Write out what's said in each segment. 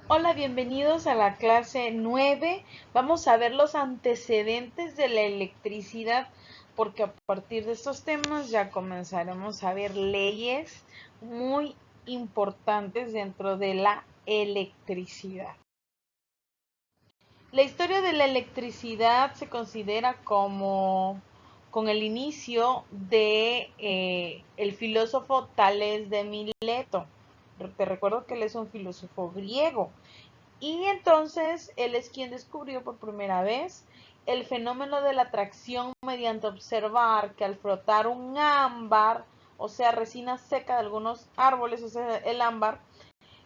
Hola, bienvenidos a la clase 9. Vamos a ver los antecedentes de la electricidad, porque a partir de estos temas ya comenzaremos a ver leyes muy importantes dentro de la electricidad. La historia de la electricidad se considera como con el inicio de el filósofo Tales de Mileto. Te recuerdo que él es un filósofo griego. Y entonces él es quien descubrió por primera vez el fenómeno de la atracción mediante observar que al frotar un ámbar, o sea, resina seca de algunos árboles, o sea, el ámbar,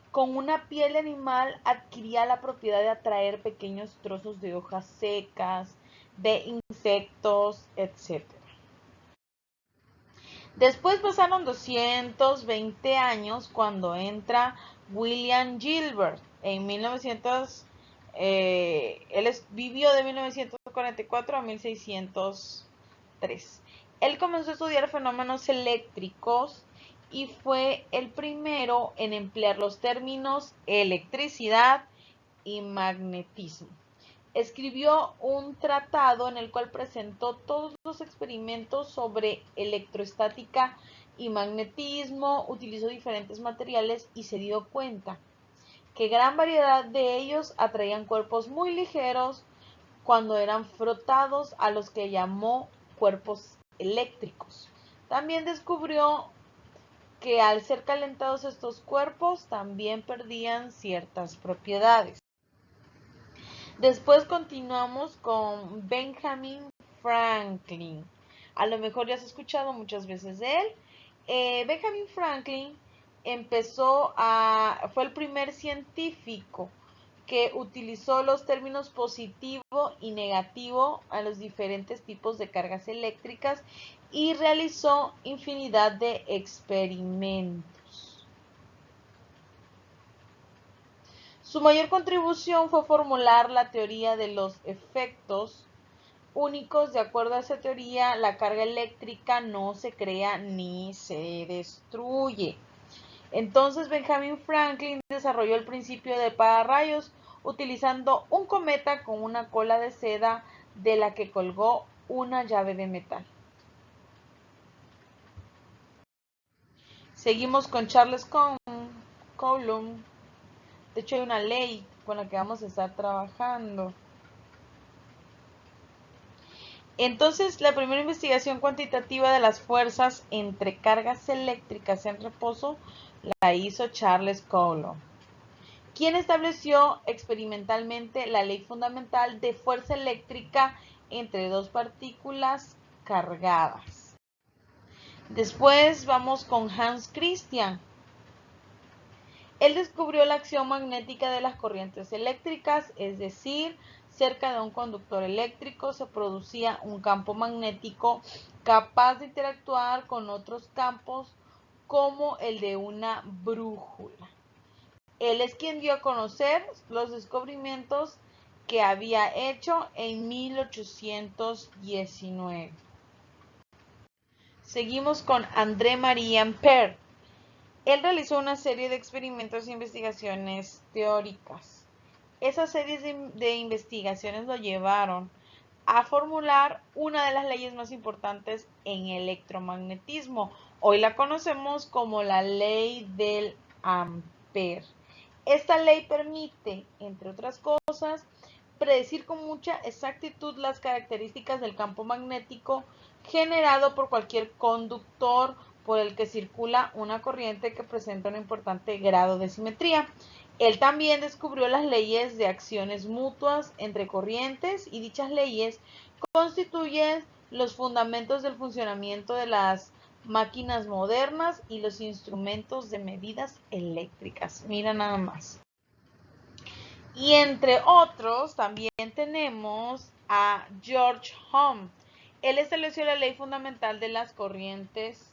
con una piel de animal adquiría la propiedad de atraer pequeños trozos de hojas secas, de insectos, etc. Después pasaron 220 años cuando entra William Gilbert en 1900. Él vivió de 1944 a 1603. Él comenzó a estudiar fenómenos eléctricos y fue el primero en emplear los términos electricidad y magnetismo. Escribió un tratado en el cual presentó todos los experimentos sobre electroestática y magnetismo, utilizó diferentes materiales y se dio cuenta que gran variedad de ellos atraían cuerpos muy ligeros cuando eran frotados, a los que llamó cuerpos eléctricos. También descubrió que al ser calentados estos cuerpos también perdían ciertas propiedades. Después continuamos con Benjamin Franklin. A lo mejor ya has escuchado muchas veces de él. Benjamin Franklin fue el primer científico que utilizó los términos positivo y negativo a los diferentes tipos de cargas eléctricas y realizó infinidad de experimentos. Su mayor contribución fue formular la teoría de los efectos únicos. De acuerdo a esa teoría, la carga eléctrica no se crea ni se destruye. Entonces Benjamin Franklin desarrolló el principio de pararrayos utilizando un cometa con una cola de seda de la que colgó una llave de metal. Seguimos con Charles Coulomb. De hecho hay una ley con la que vamos a estar trabajando. Entonces, la primera investigación cuantitativa de las fuerzas entre cargas eléctricas en reposo la hizo Charles Coulomb, quien estableció experimentalmente la ley fundamental de fuerza eléctrica entre dos partículas cargadas. Después vamos con Hans Christian. Él descubrió la acción magnética de las corrientes eléctricas, es decir, cerca de un conductor eléctrico se producía un campo magnético capaz de interactuar con otros campos como el de una brújula. Él es quien dio a conocer los descubrimientos que había hecho en 1819. Seguimos con André-Marie Ampère. Él realizó una serie de experimentos e investigaciones teóricas. Esas series de investigaciones lo llevaron a formular una de las leyes más importantes en electromagnetismo. Hoy la conocemos como la ley del Ampère. Esta ley permite, entre otras cosas, predecir con mucha exactitud las características del campo magnético generado por cualquier conductor por el que circula una corriente que presenta un importante grado de simetría. Él también descubrió las leyes de acciones mutuas entre corrientes y dichas leyes constituyen los fundamentos del funcionamiento de las máquinas modernas y los instrumentos de medidas eléctricas. Mira nada más. Y entre otros también tenemos a George Ohm. Él estableció la ley fundamental de las corrientes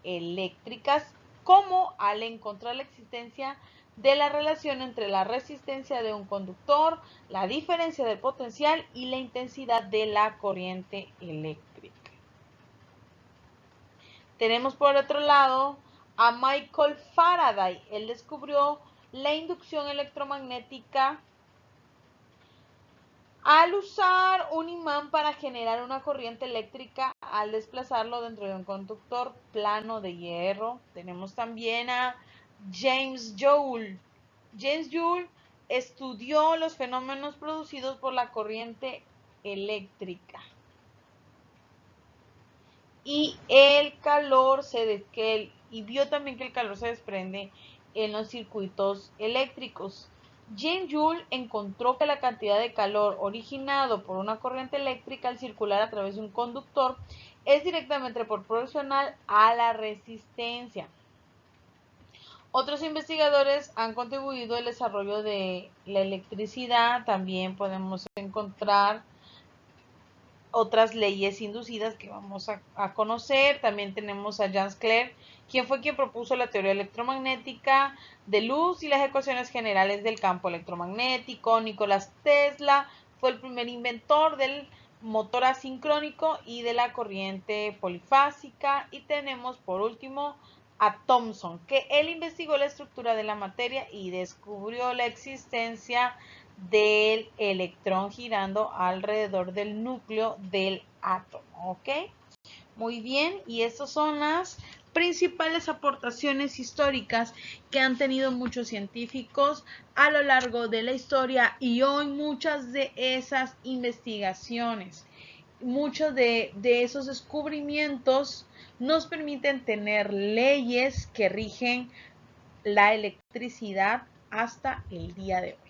eléctricas como al encontrar la existencia de la relación entre la resistencia de un conductor, la diferencia del potencial y la intensidad de la corriente eléctrica. Tenemos por otro lado a Michael Faraday. Él descubrió la inducción electromagnética. Al usar un imán para generar una corriente eléctrica al desplazarlo dentro de un conductor plano de hierro. Tenemos también a James Joule. James Joule estudió los fenómenos producidos por la corriente eléctrica. Y vio también que el calor se desprende en los circuitos eléctricos. James Joule encontró que la cantidad de calor originado por una corriente eléctrica al circular a través de un conductor es directamente proporcional a la resistencia. Otros investigadores han contribuido al desarrollo de la electricidad. También podemos encontrar otras leyes inducidas que vamos a conocer. También tenemos a James Clerk, quien propuso la teoría electromagnética de luz y las ecuaciones generales del campo electromagnético. Nicolás Tesla fue el primer inventor del motor asincrónico y de la corriente polifásica. Y tenemos por último a Thomson, que él investigó la estructura de la materia y descubrió la existencia del electrón girando alrededor del núcleo del átomo. ¿Ok? Muy bien, y estas son las principales aportaciones históricas que han tenido muchos científicos a lo largo de la historia, y hoy muchas de esas investigaciones, muchos de esos descubrimientos nos permiten tener leyes que rigen la electricidad hasta el día de hoy.